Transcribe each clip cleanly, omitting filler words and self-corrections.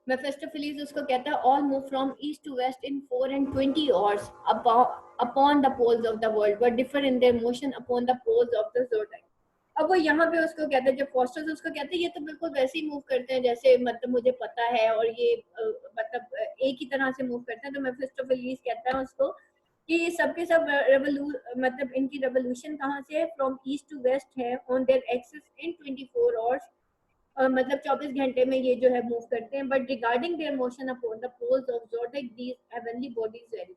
Mephistopheles उसको कहता है all move from east to west in 4 and 20 hours upon the poles of the world but differ in their motion upon the poles of the zodiac. अब वो यहाँ पे उसको कहते हैं, जब फॉस्टर्स उसको कहते हैं ये तो बिल्कुल वैसे ही मूव करते हैं जैसे मतलब मुझे पता है और ये मतलब एक ही तरह से मूव करते हैं, तो मेफिस्टोफेलिस कहता है उसको कि सबके सब मतलब इनकी रेवोल्यूशन कहाँ से है, फ्रॉम ईस्ट टू वेस्ट है on their axis in 24 hours, मतलब 24 घंटे में ये जो है मूव करते हैं, but regarding their motion upon the poles of zodiac these heavenly bodies vary,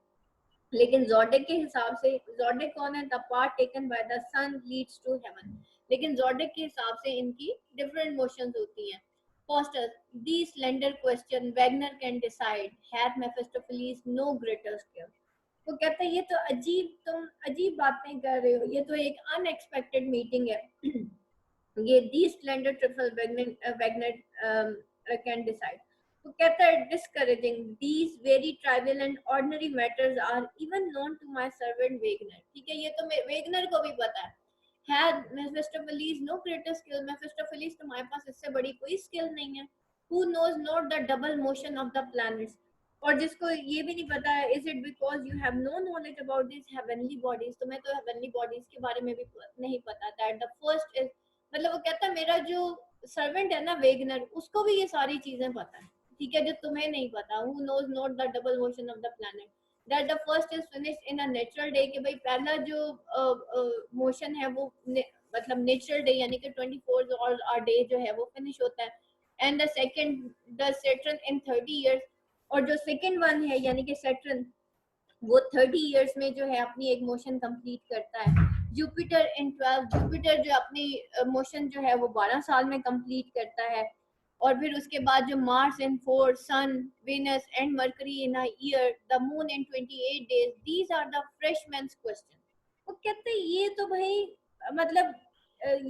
लेकिन ज़ोडिएक के हिसाब से, ज़ोडिएक कौन है, the part taken by the sun leads to heaven, लेकिन ज़ोडिएक के हिसाब से इनकी डिफरेंट मोशंस होती हैं. Foster, these slender question Wagner can decide. Had Mephistopheles no greater skill? वो कहते हैं ये तो अजीब, तुम अजीब बातें कर रहे हो, ये तो एक अनएक्सपेक्टेड मीटिंग है. ये the splendor trifle Wagner can decide. तो कहता है discouraging these very trivial and ordinary matters are even known to my servant Wagner. ठीक है, ये तो वेगनर को भी पता है. Had Mephistopheles no greater skill, Mephistopheles तुम्हारे पास इससे बड़ी कोई स्किल नहीं है. Who knows not the double motion of the planets? और जिसको ये भी नहीं पता है, is it because you have no knowledge about these heavenly bodies? तुम्हें तो heavenly bodies के बारे में भी नहीं पता. That the first is, मतलब वो कहता है मेरा जो सर्वेंट है ना वेगनर, उसको भी ये सारी चीजें पता है, ठीक है, जो तुम्हें नहीं पता. Who knows not the double motion of the planet? That the first is finished in a natural day, कि भाई पहला जो मोशन है वो मतलब नेचुरल डे यानी कि 24 और डे जो है वो फिनिश होता है. And the second the Saturn in 30 years, और जो सेकंड वन है यानी कि सैटर्न वो 30 इयर्स में जो है अपनी एक मोशन कंप्लीट करता है. जुपिटर इन 12, जुपिटर जो अपनी मोशन जो है वो 12 साल में कंप्लीट करता है. और फिर उसके बाद जो Mars in 4, sun, Venus and Mercury in a year, the moon in 28 days, these are the freshman's question. वो कहते हैं ये तो भाई मतलब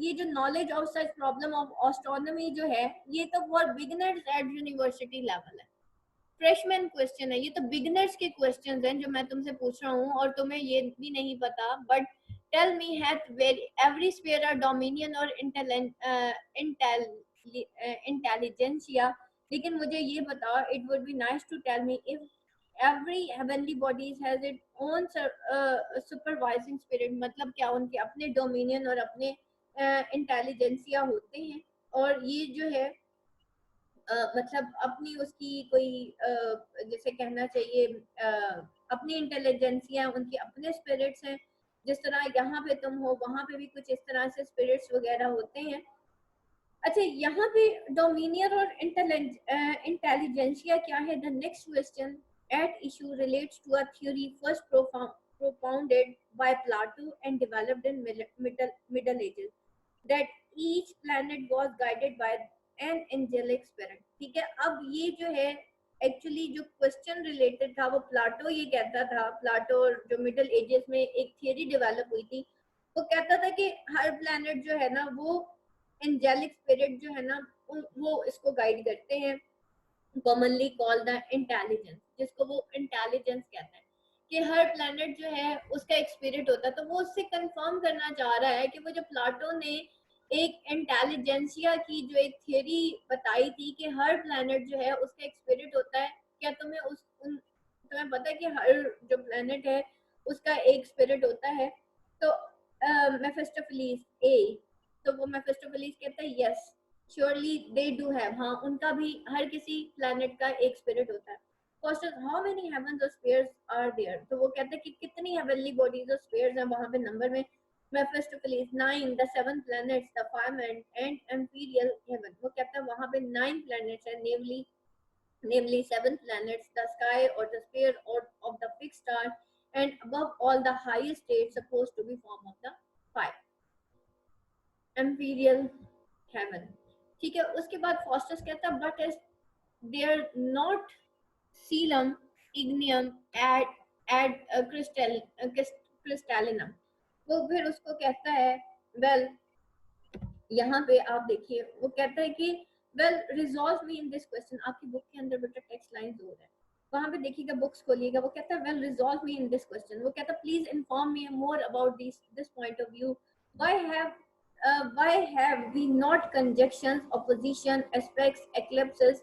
ये जो knowledge of such problem of astronomy जो है ये तो for beginners at university level है. फ्रेशमैन क्वेश्चन है, ये तो बिगिनर्स के क्वेश्चंस हैं जो मैं तुमसे पूछ रहा हूँ और तुम्हें ये भी नहीं पता. But tell me hath every sphere or dominion or intelligentia. लेकिन मुझे ये बताओ, it would be nice to tell me if every heavenly bodies has its own supervising spirit, मतलब क्या उनके अपने डोमिनियन और अपने इंटेलिजेंसिया होते हैं, और ये जो है मतलब अपनी उसकी कोई जैसे कहना चाहिए अपनी इंटेलिजेंसिया, उनके अपने स्पिरिट्स हैं. जिस तरह यहाँ पे तुम हो वहां पे भी कुछ इस तरह से स्पिरिट्स वगैरह होते हैं. अच्छा, यहाँ पे डोमिनियन और इंटेलिजेंसिया क्या है? The next question at issue relates to a theory first propounded by Plato and developed in Middle Ages, that each planet was guided by an angelic spirit. ठीक है, अब ये जो है एक्चुअली जो question related था वो प्लाटो ये कहता था. प्लाटो जो मिडल एजेस में एक थियरी डेवलप हुई थी, वो कहता था कि हर प्लैनेट जो है ना वो एंजेलिक स्पिरिट जो है ना वो इसको गाइड करते हैं. कॉमनली कॉल्ड द इंटेलिजेंस, जिसको वो इंटेलिजेंस कहते हैं, कि हर प्लैनेट जो है उसका एक स्पिरिट होता है. तो वो उससे कंफर्म करना चाह रहा है कि वो जो प्लाटो ने एक इंटेलिजेंसिया की जो एक थियरी बताई थी कि हर प्लैनेट जो है उसका एक स्पिरिट होता है, क्या तुम्हें पता है कि हर जो प्लैनेट है उसका एक स्पिरिट होता है? तो मेफिस्टोफेलिस ए, तो वो मेफिस्टोफेलिस कहता है yes surely they do have, हाँ उनका भी हर किसी प्लैनेट का एक स्पिरिट होता है. क्वेश्चन, हाउ मेनी हेवंस और स्फीयर्स आर देयर? तो वो कहते हैं कि कितनी हेवनली बॉडीज और स्फीयर्स हैं वहां पे नंबर में. Mephistopheles 9, the 7 planets, the firmament and empyreal heaven. वो कहता है वहां पे 9 प्लैनेट्स हैं, namely 7 planets, the sky or the sphere or of the fixed star, and above all the highest state supposed to be form of the fire, imperial heaven. ठीक है, उसके बाद फॉस्टस कहता है बट इज देयर नॉट सीलम इग्नियम एड क्रिस्टलिनम. वो फिर उसको कहता है वेल यहाँ पे आप देखिए वो कहता है कि well resolve me in this question. आपकी बुक के अंदर बेटा टेक्स्ट लाइन और है, वहां पे देखिएगा, बुक्स खोलिएगा. वो कहता है well resolve me in this question. वो कहता है please inform me more about this point of view. Why have we not conjunctions, opposition, aspects, eclipses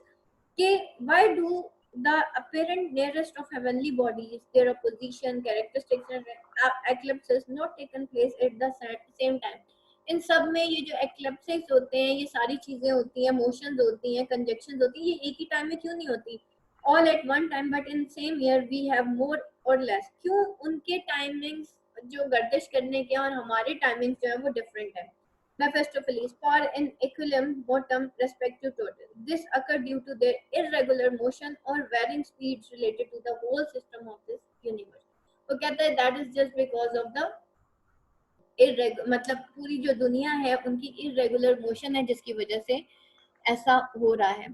कि why do the apparent nearest of heavenly bodies, their opposition, characteristics and eclipses not taken place at the same time? इन सब में ये जो eclipses होते हैं, ये सारी चीजें होती हैं, motions होती हैं, conjunctions होती हैं, ये एक ही टाइम में क्यों नहीं होती? All at one time, but in same year we have more or less. क्यों उनके टाइमिंग्स जो गर्दिश करने के और हमारे टाइमिंग्स जो है वो डिफरेंट है? Mephistopheles, for an equilibrium bottom respective total. This occurred due to their irregular motion or varying speeds related to the whole system of this universe. वो कहता है that is just because of the मतलब पूरी जो दुनिया है उनकी irregular motion है जिसकी वजह से ऐसा हो रहा है.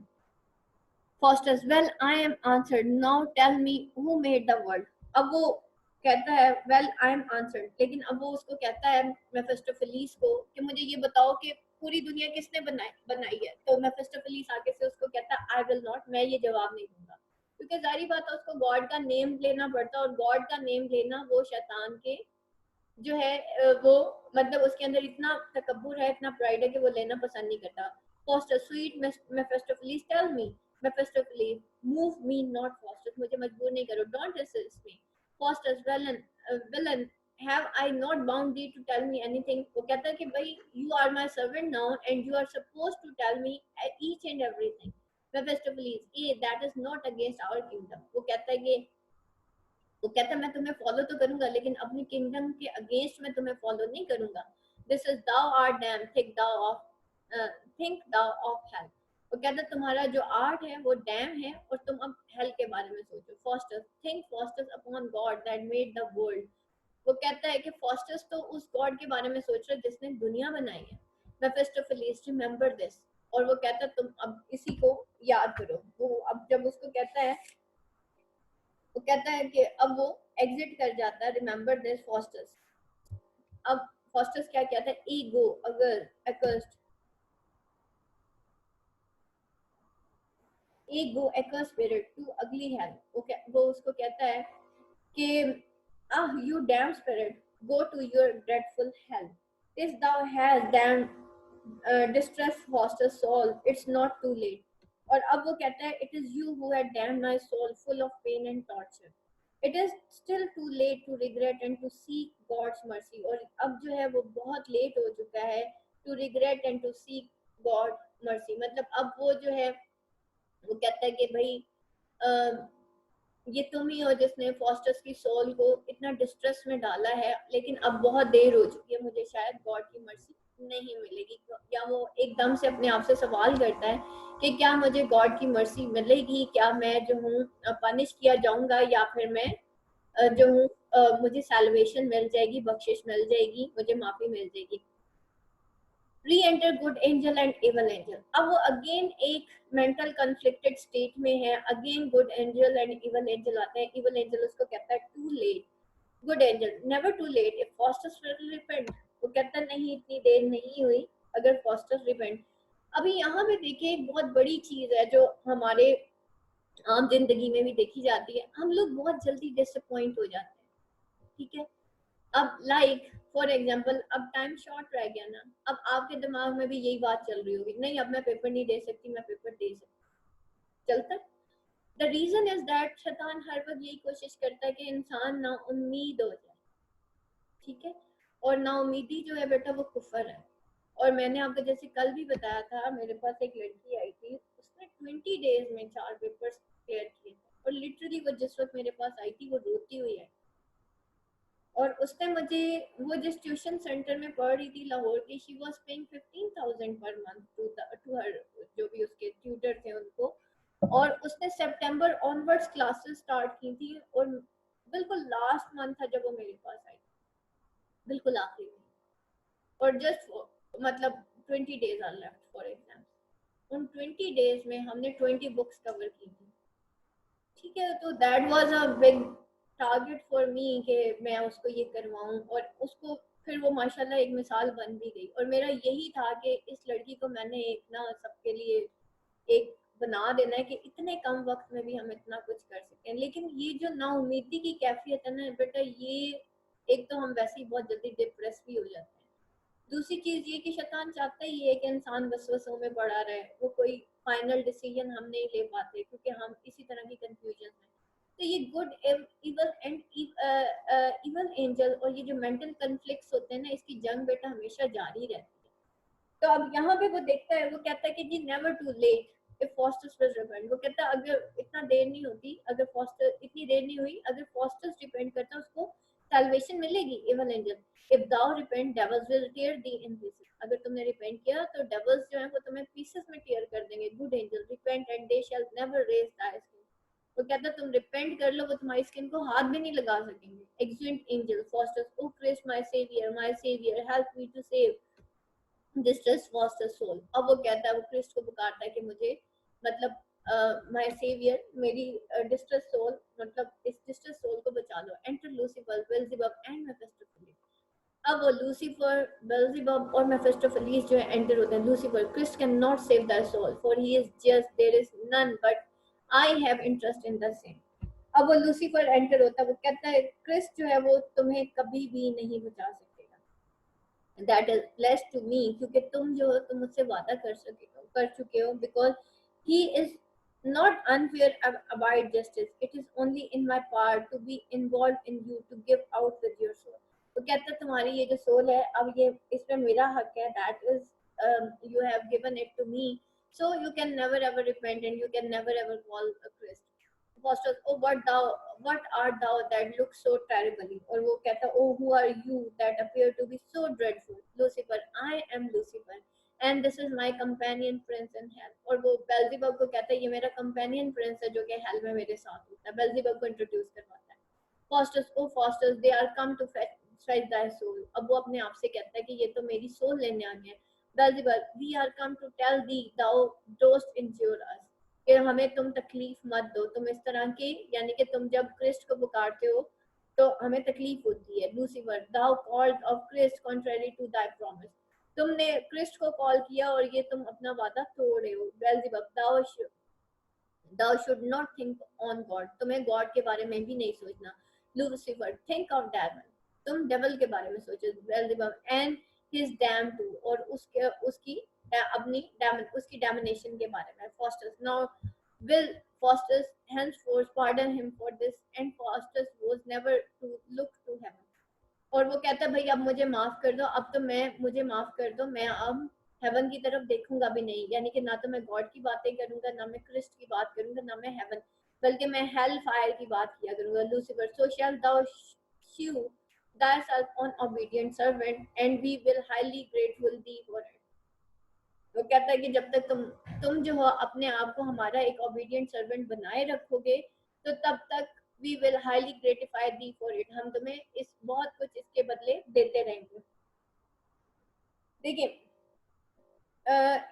Faustus, well, I am answered. Now tell me who made the world. अब वो कहता है well I am answered, लेकिन अब वो उसको कहता है मेफिस्टोफेलिस को कि मुझे ये बताओ कि पूरी दुनिया किसने बनाई है. तो मेफिस्टोफेलिस आगे से उसको कहता है I will not, मैं ये जवाब नहीं दूंगा, क्योंकि जारी बात है उसको गॉड का नेम लेना पड़ता है और गॉड का नेम लेना वो शैतान के जो है वो मतलब उसके अंदर इतना तकब्बुर है, इतना प्राइड है कि वो लेना पसंद नहीं करता. Faustus, sweet Mephistopheles, tell me. Mephistopheles, move me not Faustus, मुझे मजबूर नहीं करो, don't resist me. Faustus, villain, have I not bound thee to tell me anything? वो कहता है कि भाई you are my servant now and you are supposed to tell me each and everything. Mephistopheles, that is not against our kingdom. वो कहता है कि वो कहता है मैं तुम्हें फॉलो तो करूंगा लेकिन अपनी किंगडम के अगेंस्ट मैं तुम्हें फॉलो नहीं करूंगा. This is thou art damn think thou of hell. वो कहता है तुम्हारा जो आर्ट है वो डैम है और तुम अब हेल के बारे में सोचो. Faustus, think Faustus upon God that made the world. वो कहता है कि फॉस्टस तो उस गॉड के बारे में सोच रहे जिसने दुनिया बनाई है. मेफिस्टोफेलिस, रिमेंबर दिस. और वो कहता है तुम अब इसी को याद करो. वो अब जब उसको कहता है वो कहता है कि अब वो एग्जिट कर जाता है. Remember this Faustus. अब फॉस्टस क्या कहता है? ईगो अगर एक्स्ट ईगो एक्स स्पिरिट टू अगली हेल. वो उसको कहता है कि you damn spirit, go to your dreadful hell. This thou has damned distressed Foster's soul, it's not too late. और अब वो कहता है it is you who had damned my soul full of pain and torture. It is still too late to regret and to seek God's mercy. और अब जो है वो बहुत लेट हो चुका है to regret and to seek God mercy. मतलब अब वो जो है वो कहता है कि भाई ये तुम ही हो जिसने फॉस्टर्स की सोल को इतना डिस्ट्रेस में डाला है, लेकिन अब बहुत देर हो चुकी है, मुझे शायद गॉड की मर्सी नहीं मिलेगी. या वो एकदम से अपने आप से सवाल करता है कि क्या मुझे गॉड की मर्सी मिलेगी, क्या मैं जो हूँ पनिश किया जाऊंगा या फिर मैं जो हूँ मुझे सैल्वेशन मिल जाएगी, बख्शिश मिल जाएगी, मुझे माफी मिल जाएगी. Re-enter good angel and evil angel. अब वो अगेन एक मेंटल कॉन्फ्लिक्टेड स्टेट में है. Again good angel and evil angel आते हैं. इवल एंजल उसको कहता है too late. Good angel, never too late if Faustus will repent. वो कहता है नहीं इतनी देर नहीं हुई अगर फॉस्टर्स रिपेंट. अभी यहाँ पे देखिए एक बहुत बड़ी चीज है जो हमारे आम जिंदगी में भी देखी जाती है. हम लोग बहुत जल्दी डिसअपॉइंट हो जाते हैं. ठीक है, अब लाइक फॉर एग्जाम्पल अब टाइम शॉर्ट रह गया ना, अब आपके दिमाग में भी यही बात चल रही होगी, नहीं अब मैं पेपर नहीं दे सकती, मैं पेपर दे सकती. चलता. द रीजन इज दैट शैतान हर वक्त यही कोशिश करता है कि इंसान ना उम्मीद हो जाए. ठीक है, और ना उम्मीदी जो है बेटा वो कुफर है. और मैंने आपको जैसे कल भी बताया था, मेरे पास एक लड़की आई थी, उसने 20 डेज में 4 पेपर्स क्लियर किए थे. और लिटरली वो जिस वक्त मेरे पास आई थी वो रोती हुई है. और उसने मुझे वो जिस ट्यूशन सेंटर में पढ़ रही थी लाहौर की, she was paying 15,000 per month to her जो भी उसके ट्यूटर थे उनको. और उसने सितंबर ऑनवर्ड्स क्लासेस स्टार्ट की थी और बिल्कुल लास्ट मंथ था जब वो मेरे पास आई, बिल्कुल आखिरी में. और जस्ट मतलब 20 days are left for exam. उन 20 डेज में हमने 20 बुक्स कवर की थी. ठीक है, तो that was a big target for me कि मैं उसको ये करवाऊं. और उसको फिर वो माशाल्लाह एक मिसाल बन भी गई. और मेरा यही था कि इस लड़की को मैंने एक ना सबके लिए एक बना देना है कि इतने कम वक्त में भी हम इतना कुछ कर सकते हैं. लेकिन ये जो नाउमीदी की कैफियत है ना बेटा, ये एक तो हम वैसे ही बहुत जल्दी डिप्रेस भी हो जाते हैं. दूसरी चीज ये कि शैतान चाहता ही है कि इंसान वसवसों में पड़ा रहे, वो कोई फाइनल डिसीजन हम नहीं ले पाते क्योंकि हम इसी तरह की कंफ्यूजन में। तो ये good evil and evil angel और ये जो मेंटल कन्फ्लिक्ट्स होते हैं ना, इसकी जंग बेटा हमेशा जारी रहती है। तो अब यहाँ पे वो देखता है, वो कहता है कि जी never too late if Faustus will repent. वो कहता है अगर इतना देर नहीं होती, अगर फॉस्टर इतनी देर नहीं हुई, अगर फॉस्टर्स डिपेंड करता उसको सैल्वेशन मिलेगी। Evil angel if thou repent devils will tear thee in pieces. अगर तुमने रिपेंट किया तो डेविल्स जो है वो तुम्हें पीसेस में टियर कर देंगे। Good angel repent and they shall never raze thy skin. वो कहता है तुम रिपेंट कर लो, वो तुम्हारी स्किन को हाथ भी नहीं लगा सकेंगे। Exeunt angel Faustus O Christ my saviour help me to save distress Faustus soul. अब वो कहता है, वो क्रिस्ट को पुकारता है कि मुझे मतलब माय सेवियर, मेरी डिस्ट्रेस सोल, मतलब इस डिस्ट्रेस सोल को बचा लो। Enter Lucifer Beelzebub and Mephistopheles. अब वो लूसीफर, बेल्जेबब और मेफिस्टोफेलिस जो है एंटर होते हैं। Lucifer Christ cannot save the soul for he is just, there is none but I have interest in the same. अब वो लूसीफर एंटर होता है, वो कहता है क्रिस्ट जो है वो तुम्हें कभी भी नहीं बचा सकेगा। That is blessed to me, क्योंकि तुम जो हो तुम मुझसे वादा कर चुके हो। Because he is not unfair about justice, it is only in my part to be involve in you to give out with your soul. तो कहता है तुम्हारी ये जो सोल है, अब ये इसमें मेरा हक है। That is you have given it to me, so you can never ever repent and you can never ever call a Christ. Fosters, oh what art thou that looks so terribly? और वो कहता, oh who are you that appear to be so dreadful? Lucifer, I am Lucifer and this is my companion prince in hell. और वो बेल्जेबब को कहता है ये मेरा companion prince है जो कि hell में मेरे साथ होता है। बेल्जेबब को introduce करवाता है। Fosters, oh Fosters, they are come to fetch thy soul. अब वो अपने आप से कहता है कि ये तो मेरी soul लेने आ गए हैं। बेल्जेबब, we are come to tell thee thou dost injure us, कि हमें तुम तकलीफ मत दो। तुम इस तरह की, यानी कि तुम जब क्रिस्ट को पुकारते हो तो हमें तकलीफ होती है। Lucifer, thou called of Christ contrary to thy promise. तुमने क्रिस्ट को कॉल किया और ये तुम अपना वादा तोड़ रहे हो। Beelzebub, thou should not think on God, तुम्हें गॉड के बारे में भी नहीं सोचना। लूसीफर, think of devil, तुम डेवल के बारे में सोचो। बेल्जेबब, and his damn too, और उसके उसकी अपनी उसकी डैमिनेशन के बारे में। Fosters, now will Faustus henceforth pardon him for this, and Faustus was never to look to heaven। और वो कहता है भाई अब मुझे माफ कर दो, अब तो मुझे माफ कर दो, मैं अब हेवन की तरफ देखूंगा भी नहीं। यानी कि ना तो मैं गॉड की बातें करूंगा, ना मैं क्रिस्ट की बात करूंगा, ना मैं हेवन, बल्कि मैं हेल फायर की बात किया करूंगा। Lucifer, so shell thou shew thyself on obedient servant and we will highly grateful thee for it। वो कहता है कि जब तक तुम जो हो अपने आप को हमारा एक ओबीडियंट सर्वेंट बनाए रखोगे, तो तब तक we will highly gratify thee for it, हम तुम्हें इस बहुत कुछ इसके बदले देते रहेंगे। देखिए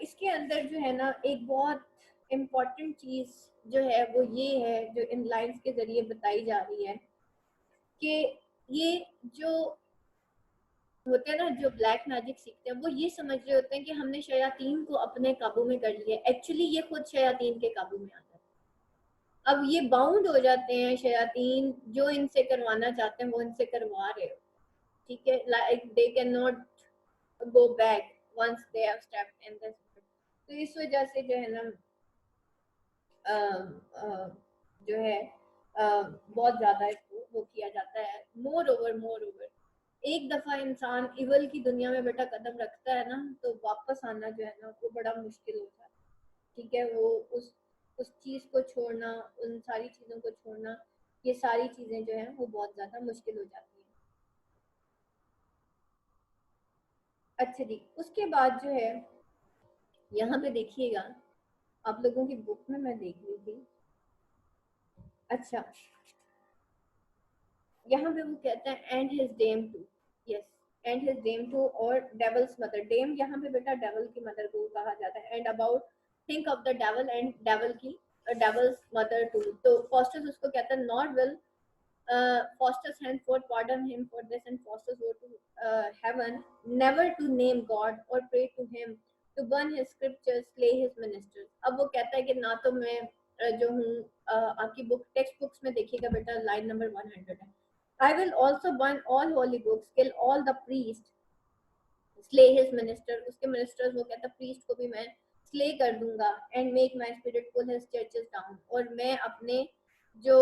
इसके अंदर जो है ना एक बहुत इम्पोर्टेंट चीज जो है वो ये है, जो इन लाइन्स के जरिए बताई जा रही है कि ये जो होते हैं ना, जो ब्लैक मैजिक सीखते हैं, वो ये समझ रहे होते हैं कि हमने शयातीन को अपने काबू में कर लिया। एक्चुअली ये खुद शयातीन के काबू में आ जाते हैं। अब ये बाउंड हो जाते हैं शयातीन, जो इनसे करवाना चाहते हैं वो इनसे करवा रहे हो। ठीक है, like they cannot go back once they have stepped in this. तो इस वजह से जो है ना जो है बहुत ज्यादा इसको वो किया जाता है। मोर ओवर एक दफा इंसान इवल की दुनिया में बेटा कदम रखता है ना, तो वापस आना जो है ना वो बड़ा मुश्किल हो जाता है। ठीक है, वो उस चीज को छोड़ना, उन सारी चीजों को छोड़ना, ये सारी चीजें जो है वो बहुत ज्यादा मुश्किल हो जाती है। अच्छा जी, उसके बाद जो है यहाँ पे देखिएगा, आप लोगों की बुक में मैं देख रही थी। अच्छा, यहाँ पे वो कहता है and his dame too. Yes, and his dame too, और डेवल्स मदर। डेम यहाँ पे बेटा डेवल की मदर को कहा जाता है। And about think of the devil and devil की डेवल्स मदर टू। तो फॉस्टर्स उसको कहता है not will Faustus henceforth pardon him for this, and Faustus go to heaven, never to name God or pray to him, to burn his scriptures, slay his ministers। अब वो कहता है कि ना तो मैं जो हूँ आपकी बुक टेक्स्ट बुक्स में देखिएगा बेटा, लाइन नंबर 100 है। I will also burn all holy books, kill all the priests, slay his minister, उसके मिनिस्टर्स, वो कहता प्रीस्ट को भी मैं स्ले कर दूंगा, and make my spirit pull his churches down, और मैं अपने जो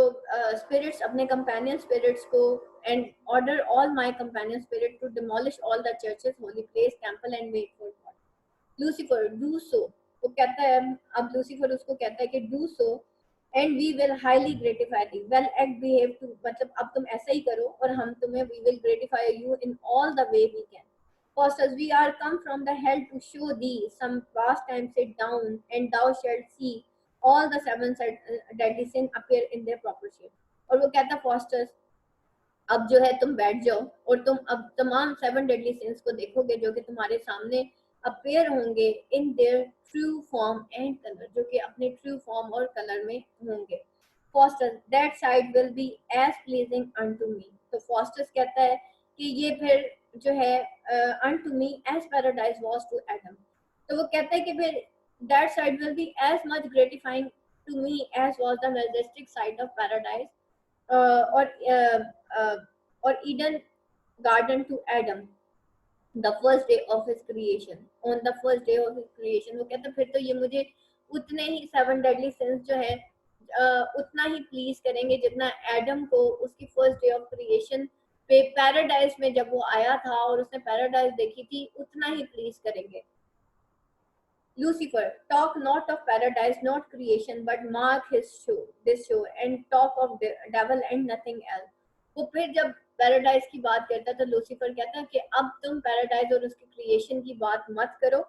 स्पिरिट्स, अपने कंपेनियन स्पिरिट्स को, and order all my companion spirit to demolish all the churches, holy place, temple and wait for God. Lucifer do so, वो कहता है, अब लूसीफर उसको कहता है कि do so and we will highly gratify thee, well act behave to, मतलब अब तुम ऐसा ही करो और हम तुम्हें, we will gratify you in all the way we can. Faustus, we are come from the hell to show thee some past time, sit down, and thou shalt see all the seven deadly sin appear in their proper shape. और वो कहता Faustus, अब जो है तुम बैठ जाओ और तुम अब तमाम 7 डेडली सिंस को देखोगे जो कि तुम्हारे सामने अपेयर होंगे in their true form and colour, जो कि अपने ट्रू फॉर्म और कलर में होंगे। Faustus, that sight will be as pleasing unto me, तो फॉस्टस कहता है कि ये फिर जो है unto me as paradise was to Adam, तो वो कहता है कि फिर that sight will be as much gratifying to me as was the majestic sight of paradise, और Eden garden to Adam the first day of his creation, on the first day of his creation. वो कहते फिर तो ये मुझे उतने ही 7 deadly since जो है उतना ही प्लीज करेंगे जितना एडम को उसकी फर्स्ट डे ऑफ क्रिएशन पे पैराडाइज में जब वो आया था और उसने पैराडाइज देखी थी, उतना ही प्लीज करेंगे। Lucifer, talk not of paradise, not creation, but mark his show, this show, and talk of devil and nothing else. वो फिर जब पैराडाइज की बात करता है तो लूसीफर कहता है कि अब तुम पैराडाइज और उसकी क्रिएशन की बात मत करो,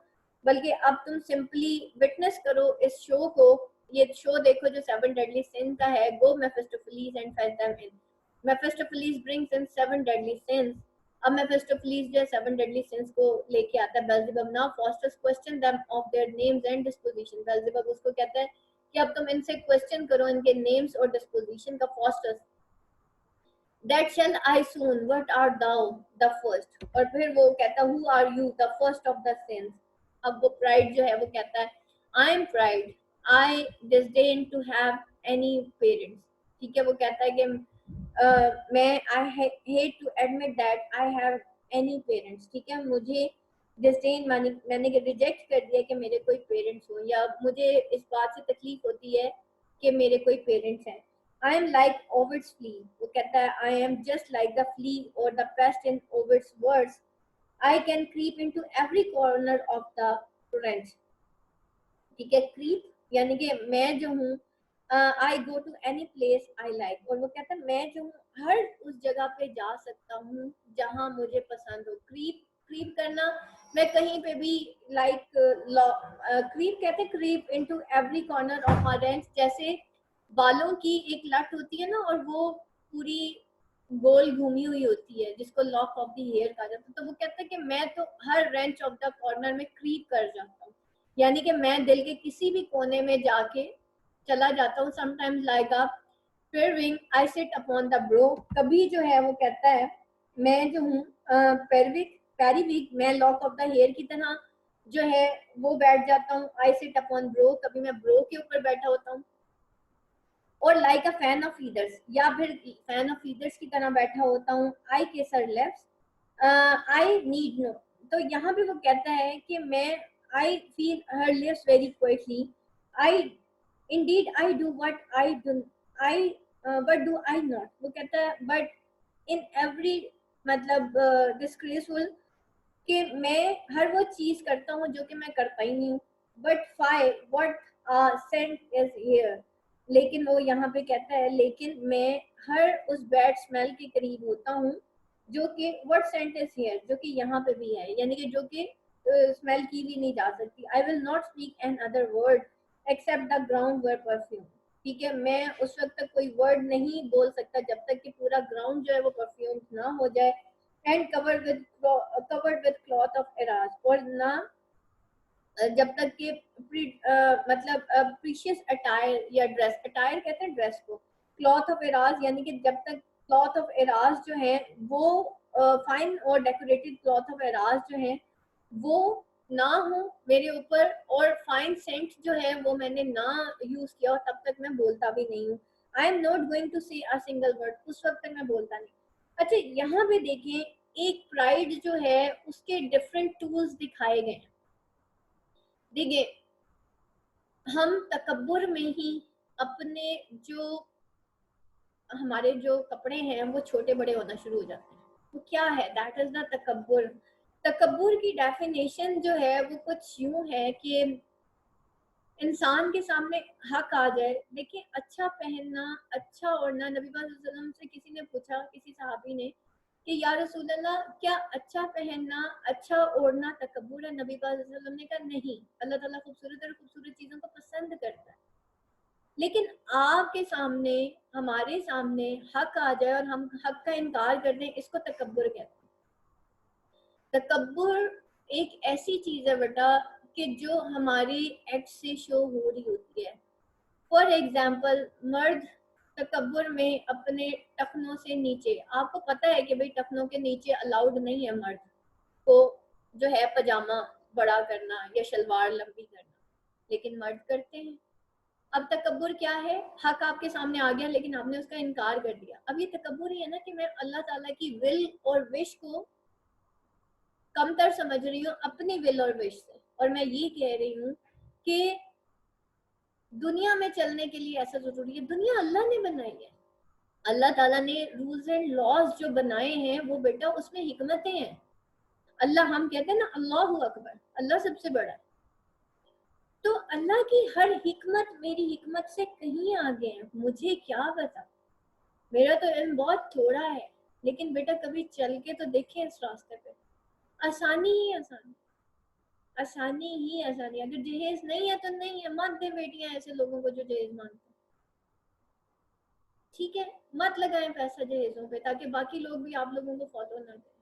बल्कि अब तुम सिंपली विटनेस करो इस शो को, ये शो देखो जो 7 डेडली सिन का है। Go Mephistopheles and fetch them in, Mephistopheles brings in 7 deadly sins, अब मेफिस्टोफेलिस जो 7 डेडली सिंस को लेके आता है Beelzebub. Now Faustus question them of their names and disposition, Beelzebub उसको कहता है कि अब तुम इनसे क्वेश्चन करो इनके नेम्स और डिस्पोजिशन का। Faustus, that shall I soon, what art thou the first, और फिर वो कहता who are you the first of the sins. अब वो प्राइड जो है वो कहता है I am pride, I disdain to have any parents, ठीक है। वो कहता है कि मैं I hate to admit that I have any parents, ठीक है, मुझे डिसडेन मैंने रिजेक्ट कर दिया कि मेरे कोई पेरेंट्स हो, या मुझे इस बात से तकलीफ होती है कि मेरे कोई पेरेंट्स हैं। I am like Ovid's flea, वो कहता है I am just like the flea और the pest in Ovid's words, I can creep into every corner of the wench, ठीक है। क्रीप यानी कि मैं जो हूँ, I go to any place I like, और वो कहता है मैं जो हूँ हर उस जगह पे जा सकता हूँ जहाँ मुझे पसंद हो। क्रीप, क्रीप करना, मैं कहीं पे भी लाइक क्रीप कहते हैं creep into every corner of our wench, जैसे बालों की एक लट होती है ना और वो पूरी गोल घूमी हुई होती है जिसको लॉक ऑफ द हेयर कहा जाता है, तो वो कहता है कि मैं तो हर रेंच ऑफ द कॉर्नर में क्रीप कर जाता हूँ, यानी कि मैं दिल के किसी भी कोने में जाके चला जाता हूँ। Sometimes like a periwig I sit upon the brow, कभी जो है वो कहता है मैं जो हूँ पेरिविक, मैं लॉक ऑफ द हेयर की तरह जो है वो बैठ जाता हूँ। आई सिट अपॉन ब्रो, कभी मैं ब्रो के ऊपर बैठा होता हूँ। और like a fan of feathers, या फिर फैन ऑफ फीदर्स की तरह बैठा होता हूँ। I kiss her lips, I need no, तो यहाँ पे वो कहता है कि मैं I feel her lips very quietly, I indeed I do what I do, I but do I not, वो कहता है but in every मतलब disgraceful, कि मैं हर वो चीज करता हूँ जो कि मैं करता ही नहीं हूँ। but why what scent is here, लेकिन वो यहाँ पे कहता है लेकिन मैं हर उस बैड स्मेल के करीब होता हूँ जो कि what scent is here, जो कि यहाँ पे भी है, यानी कि जो कि स्मेल की भी नहीं जा सकती। I will not speak another word except the ground were perfume, ठीक है, मैं उस वक्त तक कोई वर्ड नहीं बोल सकता जब तक कि पूरा ग्राउंड जो है वो परफ्यूम ना हो जाए। And covered with cloth of eras, और ना जब तक कि मतलब प्रीशियस अटायर या ड्रेस, अटायर कहते हैं ड्रेस को, क्लॉथ ऑफ एराज यानी कि जब तक क्लॉथ ऑफ एराज जो है वो फाइन और डेकोरेटेड क्लॉथ ऑफ एराज जो है वो ना हो मेरे ऊपर, और फाइन सेंट जो है वो मैंने ना यूज किया, और तब तक मैं बोलता भी नहीं हूँ। I am not going to say a single word, उस वक्त तक मैं बोलता नहीं। अच्छा यहाँ पे देखें एक प्राइड जो है उसके डिफरेंट टूल्स दिखाए गए हैं। देखिए, हम तकब्बुर में ही अपने जो हमारे जो कपड़े हैं वो छोटे बड़े होना शुरू हो जाते हैं। वो क्या है? दैट इज द तकब्बुर। तकब्बुर की डेफिनेशन जो है वो कुछ यूं है कि इंसान के सामने हक आ जाए। देखिए, अच्छा पहनना, अच्छा ओढ़ना, नबी पाक सल्लल्लाहु अलैहि वसल्लम से किसी ने पूछा, किसी सहाबी ने, कि या रसूल अल्लाह, क्या अच्छा पहनना, अच्छा ओढ़ना तकब्बुर है? नबी पाक सल्लल्लाहु अलैहि वसल्लम ने कहा नहीं, अल्लाह ताला खूबसूरत और खूबसूरत चीजों को पसंद करता है। लेकिन आपके सामने, हमारे सामने हक आ जाए और हम हक का इनकार कर दें, इसको तकब्बुर कहते हैं। तकब्बुर एक ऐसी चीज है बेटा कि जो हमारी एक्ट से शो हो रही होती है। फॉर एग्जाम्पल, मर्द तकब्बुर में अपने टखनों से नीचे, आपको पता है कि भाई टखनों के नीचे अलाउड नहीं है मर्द को जो है पजामा बड़ा करना या शलवार लंबी करना, लेकिन मर्द करते हैं। अब तकब्बुर क्या है? हक आपके सामने आ गया लेकिन आपने उसका इनकार कर दिया। अब ये तकब्बुर ही है ना कि मैं अल्लाह ताला की विल और विश को कमतर समझ रही हूँ अपनी विल और विश से, और मैं ये कह रही हूँ कि दुनिया में चलने के लिए ऐसा जरूरी है। दुनिया अल्लाह ने बनाई है। अल्लाह ताला ने रूल्स एंड लॉज जो बनाए हैं वो बेटा उसमें हिकमतें हैं। अल्लाह, हम कहते हैं ना अल्लाहु अकबर, अल्लाह सबसे बड़ा है। तो अल्लाह की हर हिकमत मेरी हिकमत से कहीं आगे है। मुझे क्या पता, मेरा तो इल्म बहुत थोड़ा है, लेकिन बेटा कभी चल के तो देखे इस रास्ते पे। आसानी ही आसानी, आसानी ही आसानी। अगर जहेज नहीं है तो नहीं है, मत दे बेटियां ऐसे लोगों को जो जहेज मांगते हैं। ठीक है, मत लगाएं पैसा जहेजों पे ताकि बाकी लोग भी आप लोगों को फॉलो ना करें।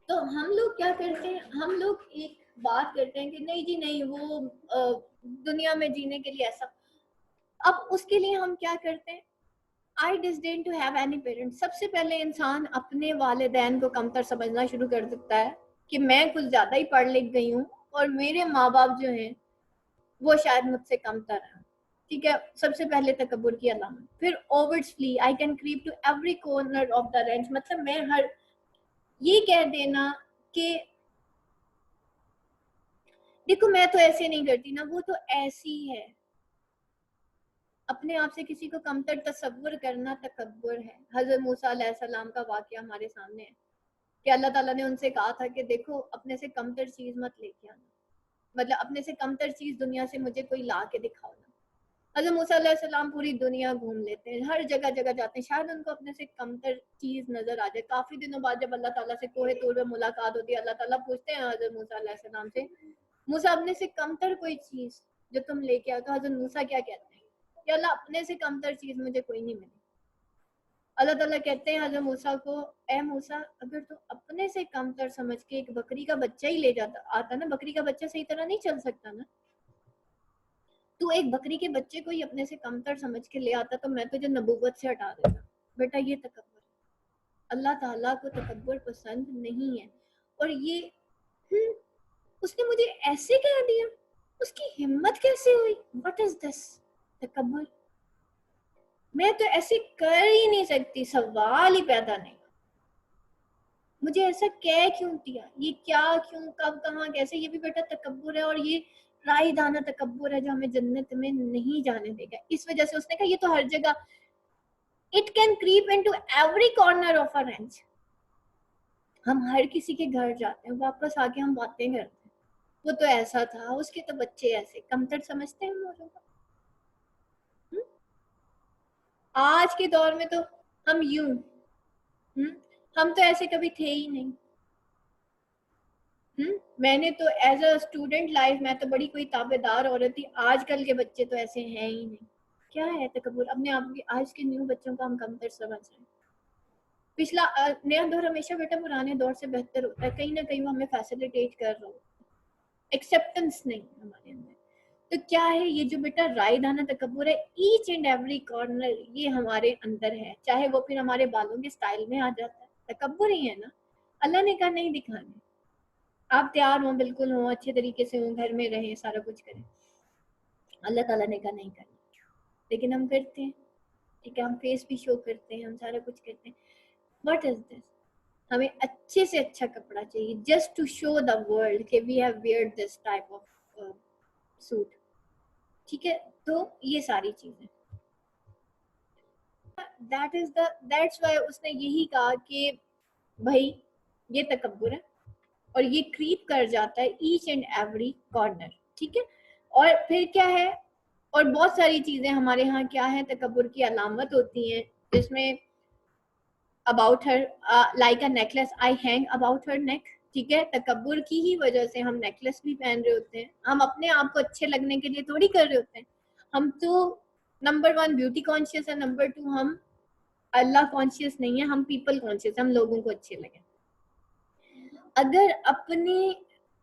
तो हम लोग क्या करते हैं? हम लोग एक बात करते हैं कि नहीं जी नहीं, वो दुनिया में जीने के लिए ऐसा। अब उसके लिए हम क्या करते हैं? I disdain to have any parents. सबसे पहले इंसान अपने वालिदैन को कमतर समझना शुरू कर देता है कि मैं कुछ ज्यादा ही पढ़ लिख गई हूँ और मेरे माँ बाप जो हैं वो शायद मुझसे कमतर हैं। ठीक है, सबसे पहले तकब्बुर की अलामत। फिर Ovid's flea, I can creep to every corner of the range. मतलब मैं हर, ये कह देना कि देखो मैं तो ऐसे नहीं करती ना, वो तो ऐसी है। अपने आप से किसी को कमतर तसव्वुर करना तकब्बुर है। हजरत मूसा अलैहिस्सलाम का वाकया हमारे सामने है कि अल्लाह ताला ने उनसे कहा था कि देखो अपने से कमतर चीज मत लेके आना, मतलब अपने से कमतर चीज दुनिया से मुझे कोई ला के दिखाओ ना। हजरत मूसा अलैहिस्सलाम पूरी दुनिया घूम लेते हैं, हर जगह जगह जाते हैं, शायद उनको अपने से कमतर चीज नजर आ जाए। काफी दिनों बाद जब अल्लाह ताला से कोहे तूर में मुलाकात होती है, अल्लाह ताला पूछते हैं हजरत मूसा अलैहिस्सलाम से, मूसा अपने से कमतर कोई चीज जो तुम लेके आओ। तो हजरत मूसा क्या कहते हैं कि अल्लाह अपने से कमतर चीज मुझे कोई नहीं मिली। अल्लाह ताला कहते हैं हजरत मूसा को, ए मूसा, अगर तू अपने से कमतर समझ के एक बकरी का बच्चा ही ले जाता आता ना, बकरी का बच्चा सही तरह नहीं चल सकता ना, तू एक बकरी के बच्चे को ही अपने से कमतर समझ के ले आता तो मैं तुझे नबूवत से हटा देता। बेटा ये तकब्बुर है। अल्लाह ताला को तकब्बुर पसंद नहीं है। और ये उसने मुझे ऐसे कह दिया, उसकी हिम्मत कैसे हुई? What is this? तकब्बुर। मैं तो ऐसे कर ही नहीं सकती, सवाल ही पैदा नहीं। मुझे ऐसा कह क्यों दिया? ये क्या, क्यों, कब, कहाँ, कैसे? ये भी बेटा तकब्बुर है। और ये रायदाना तकब्बुर है जो हमें जन्नत में नहीं जाने देगा। इस वजह से उसने कहा ये तो हर जगह, it can creep into every corner of a wench. हम हर किसी के घर जाते हैं, वापस आके हम बातें करते हैं, वो तो ऐसा था, उसके तो बच्चे ऐसे। कमतर समझते हैं हम लोगों को। आज के दौर में तो हम यूं, हम तो ऐसे कभी थे ही नहीं। मैंने तो एज अ स्टूडेंट लाइफ में तो बड़ी कोई ताबेदार औरत थी। आजकल के बच्चे तो ऐसे हैं ही नहीं। क्या है तकब्बुर? अपने आप की, आज के न्यू बच्चों को हम कमतर समझ रहे हैं। पिछला नया दौर हमेशा बेटा पुराने दौर से बेहतर होता है। कहीं ना कहीं वो हमें फैसिलिटेट कर रहा हो, एक्सेप्टेंस नहीं हमारे अंदर। तो क्या है ये जो बेटा रायदाना तकब्बुर है, ईच एंड एवरी कॉर्नर ये हमारे अंदर है। चाहे वो फिर हमारे बालों के स्टाइल में आ जाता है, तकब्बुर ही है ना। अल्लाह ने कहा नहीं दिखाने, आप तैयार हो, बिल्कुल हो, अच्छे तरीके से हो, घर में रहें, सारा कुछ करें। अल्लाह ताला ने कहा नहीं करना, लेकिन हम करते हैं। ठीक है, हम फेस भी शो करते हैं, हम सारा कुछ करते हैं। What is this? हमें अच्छे से अच्छा कपड़ा चाहिए just to show the world कि we have wear this type of suit, ठीक है। तो ये सारी चीजें, दैट्स व्हाई उसने यही कहा कि भाई ये तकब्बुर है और ये क्रीप कर जाता है ईच एंड एवरी कॉर्नर, ठीक है। और फिर क्या है, और बहुत सारी चीजें हमारे यहाँ क्या है तकब्बुर की अलामत होती हैं, जिसमें about her like a necklace I hang about her neck, ठीक है। तकब्बुर की ही वजह से हम नेकलेस भी पहन रहे होते हैं, हम अपने आप को अच्छे लगने के लिए थोड़ी कर रहे होते हैं। हम तो नंबर 1 ब्यूटी कॉन्शियस है, नंबर 2 हम अल्लाह कॉन्शियस नहीं है, हम पीपल कॉन्शियस, हम लोगों को अच्छे लगे। अगर अपनी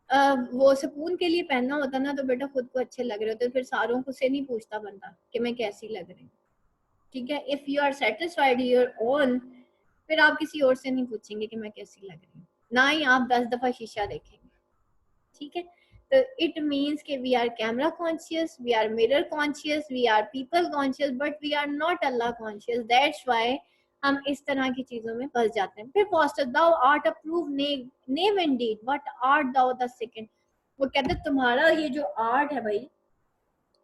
वो सुकून के लिए पहनना होता ना तो बेटा खुद को अच्छे लग रहे होते, फिर सारों को से नहीं पूछता बंदा कि मैं कैसी लग रही हूँ, ठीक है। If you are satisfied your own, फिर आप किसी और से नहीं पूछेंगे कि मैं कैसी लग रही हूँ, ना ही आप 10 दफा शीशा देखेंगे, ठीक है। तो इट मीन्स कि we are camera conscious, we are mirror conscious, we are people conscious, but we are not Allah conscious. That's why हम इस तरह की चीजों में फंस जाते हैं। फिर Faustus thou art approve name and deed what art thou the second, वो कहते तुम्हारा ये जो आर्ट है भाई,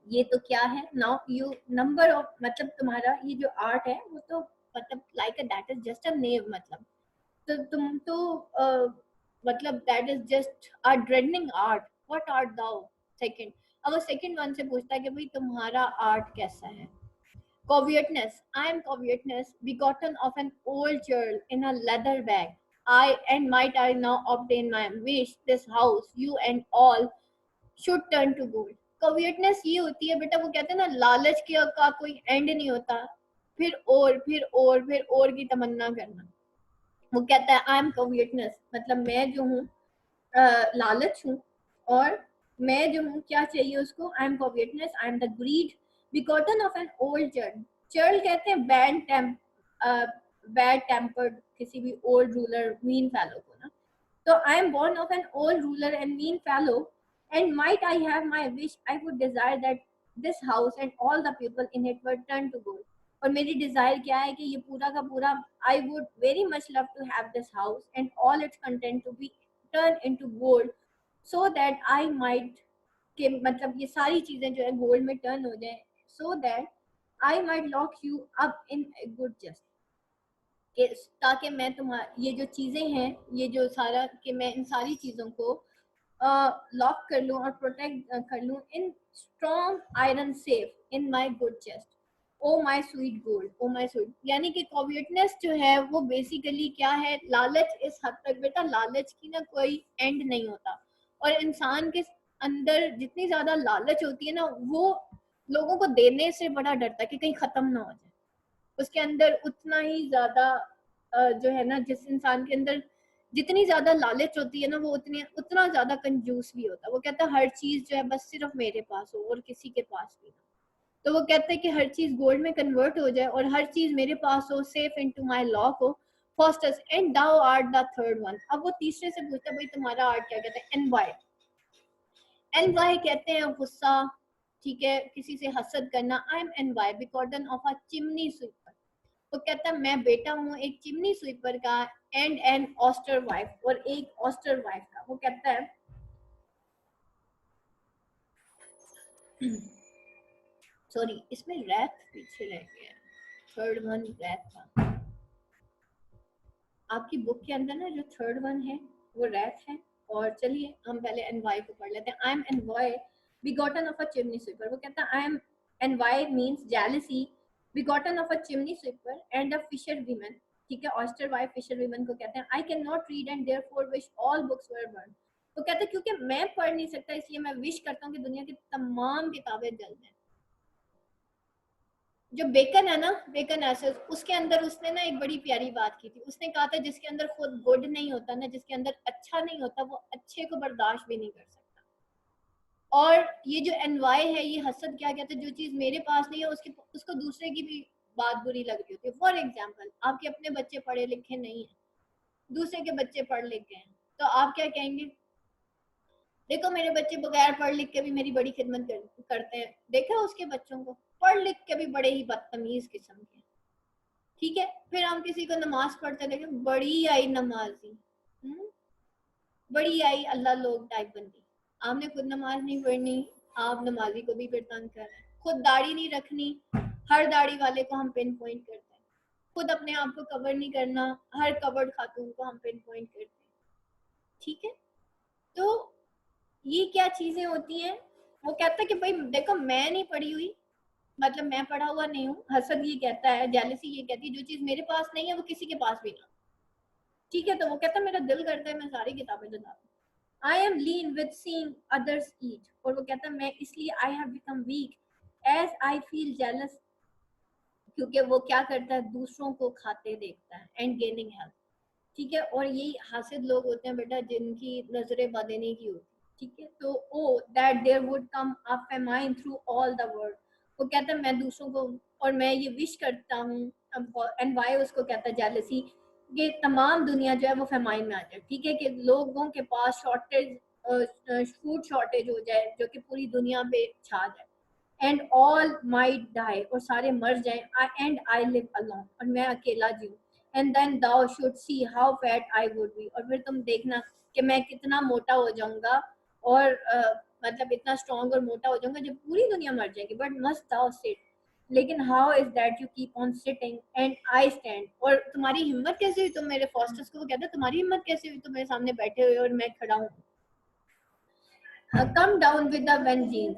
ये तो क्या है, नाउ यू नंबर ऑफ, मतलब तुम्हारा ये जो आर्ट है वो तो मतलब like that is just a name, मतलब तो तुम तो मतलब that is just a dreading art, what art thou second. अब वो सेकंड वन से पूछता है कि भाई तुम्हारा आर्ट कैसा है। Covetousness. I am covetousness, begotten of an old churl in a leather bag. Might I now obtain my wish, this house, you and all, should turn to gold. Covetousness ये होती है बेटा, वो कहते हैं ना लालच का कोई एंड नहीं होता, फिर और फिर और फिर और की तमन्ना करना। वो कहता है आई एम कवियटनेस, मतलब मैं जो हूँ लालच हूँ, और मैं जो हूँ क्या चाहिए उसको, I am covetousness, I am the greed begotten of an old churl. Churl कहते हैं बैड टेम्पर्ड किसी भी ओल्ड रूलर मीन फैलो को ना। तो I am born of an old ruler and mean fellow, and might I have my wish, I would desire that this house and all the people in it were turned to gold. और मेरी Dzire क्या है कि ये पूरा का पूरा, I would very much love to have this house and all its content to be turn into gold, so that I might, के मतलब ये सारी चीजें जो है गोल्ड में टर्न हो जाए, सो that I might lock you up in good just, ताकि मैं तुम्हारा ये जो चीजें हैं, ये जो सारा, कि मैं इन सारी चीजों को लॉक कर लूं और प्रोटेक्ट कर लूं इन strong iron safe in my good chest, oh my sweet gold, oh my sweet. यानी कि कॉवियटनेस जो है वो बेसिकली क्या है, लालच। इस हद तक बेटा लालच की ना कोई एंड नहीं होता, और इंसान के अंदर जितनी ज्यादा लालच होती है ना, वो लोगों को देने से बड़ा डरता है कि कहीं खत्म ना हो जाए। उसके अंदर उतना ही ज्यादा जो है ना, जिस इंसान के अंदर जितनी ज्यादा लालच होती है ना, वो उतना ज्यादा कंजूस भी होता है। वो कहता है हर चीज जो है बस सिर्फ मेरे पास हो और किसी के पास भी ना। तो वो कहता है कि हर चीज गोल्ड में कन्वर्ट हो जाए और हर चीज मेरे पास हो, सेफ इनटू माय लॉक हो। Faustus and thou art the third one. अब वो तीसरे से पूछता है भाई तुम्हारा आर्ट क्या कहता है, एनवाई। एनवाई कहते हैं गुस्सा, ठीक है, किसी से हसद करना। I am envy begotten of a chimney sweeper. वो कहता है मैं बेटा हूँ एक चिमनी स्वीपर का, एंड एन ऑस्टर वाइफ, और एक ऑस्टर वाइफ का। वो कहता है सॉरी, इसमें रैथ पीछे रह गया, थर्ड वन रैथ था आपकी बुक के अंदर ना, जो थर्ड वन है वो रैथ है। और चलिए हम पहले एनवाई को पढ़ लेते हैं। I am envy begotten of a chimney sweeper. वो कहता है I am envy means jealousy, begotten of a chimney sweeper and a fisher women, ठीक है। ऑस्टर वाइफ फिशर वीमन को कहते हैं। I can not read and therefore wish all books were burn. वो कहते हैं क्योंकि मैं पढ़ नहीं सकता इसलिए मैं विश करता हूँ कि दुनिया की तमाम किताबें जल जाएं। जो बेकन है ना, बेकन एसेस, उसके अंदर उसने ना एक बड़ी प्यारी बात की थी। उसने कहा था जिसके अंदर खुद गुड नहीं होता ना, जिसके अंदर अच्छा नहीं होता, वो अच्छे को बर्दाश्त भी नहीं कर सकता। और ये जो एनवाई है, ये हसद क्या कहते हैं, जो चीज मेरे पास नहीं है उसकी उसको दूसरे की भी बात बुरी लग रही होती है। फॉर एग्जाम्पल आपके अपने बच्चे पढ़े लिखे नहीं है, दूसरे के बच्चे पढ़ लिख गए हैं, तो आप क्या कहेंगे, देखो मेरे बच्चे बगैर पढ़ लिख के भी मेरी बड़ी खिदमत करते हैं, देखा उसके बच्चों को पढ़ लिख के भी बड़े ही बदतमीज किस्म के। ठीक है, फिर हम किसी को नमाज पढ़ते देखें, बड़ी आई नमाजी, बड़ी आई अल्लाह लोग टाइप बंदी। आपने खुद नमाज नहीं पढ़नी, आप नमाजी को भी फिर तंग कर रहे हैं। खुद दाढ़ी नहीं रखनी, हर दाढ़ी वाले को हम पिन पॉइंट करते हैं। खुद अपने आप को कवर नहीं करना, हर कवर्ड खातून को हम पिन पॉइंट करते हैं। ठीक है, तो ये क्या चीजें होती हैं। वो कहता है कि भाई देखो मैं नहीं पढ़ी हुई, मतलब मैं पढ़ा हुआ नहीं हूँ। हसद ये कहता है, जेलसी ये कहती है जो चीज मेरे पास नहीं है वो किसी के पास भी ना। ठीक है, तो वो कहता है मेरा दिल करता है मैं सारी किताबें जला दूं। I am lean with seeing others eat, और वो कहता है मैं इसलिए I have become weak as I feel jealous, क्योंकि वो क्या करता है दूसरों को खाते देखता है एंड गेनिंग हेल्थ। ठीक है, और यही हासिद लोग होते हैं बेटा जिनकी नजरें बदलने की होती। ठीक है, तो O that there would come a famine through all the world, वो कहता है मैं दूसरों को, और मैं ये विश करता हूँ, एंड वाई उसको कहता है जेलसी, कि तमाम दुनिया जो है वो फेमाइन में आ जाए। ठीक है, कि लोगों के पास शॉर्टेज, फूड शॉर्टेज हो जाए जो कि पूरी दुनिया पे छा जाए, एंड ऑल माइट डाई, और सारे मर जाएं, एंड आई लिव अलोन, और मैं अकेला जीऊं, and then thou should see how fat I would be, और फिर तुम देखना कि मैं कितना मोटा हो जाऊंगा, और मतलब इतना स्ट्रॉन्ग और मोटा हो जाऊंगा जब पूरी दुनिया मर जाएगी, बट मस्ट दाउ सिट, लेकिन how is that you keep on sitting and I stand, और तुम्हारी हिम्मत कैसे हुई, तुम मेरे फॉस्टर्स को वो कहता है तुम्हारी हिम्मत कैसे हुई तुम मेरे सामने बैठे हुए और मैं खड़ा हूँ। Come down with the vengeance,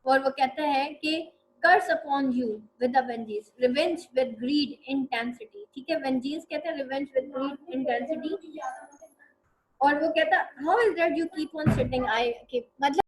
और वो कहता है कि curse upon you with the vengeance, revenge with greed intensity. ठीक है, वेंजीज कहते हैं रिवेंज विद ग्रीड इंटेंसिटी, और वो कहता how is that you keep on sitting I keep, मतलब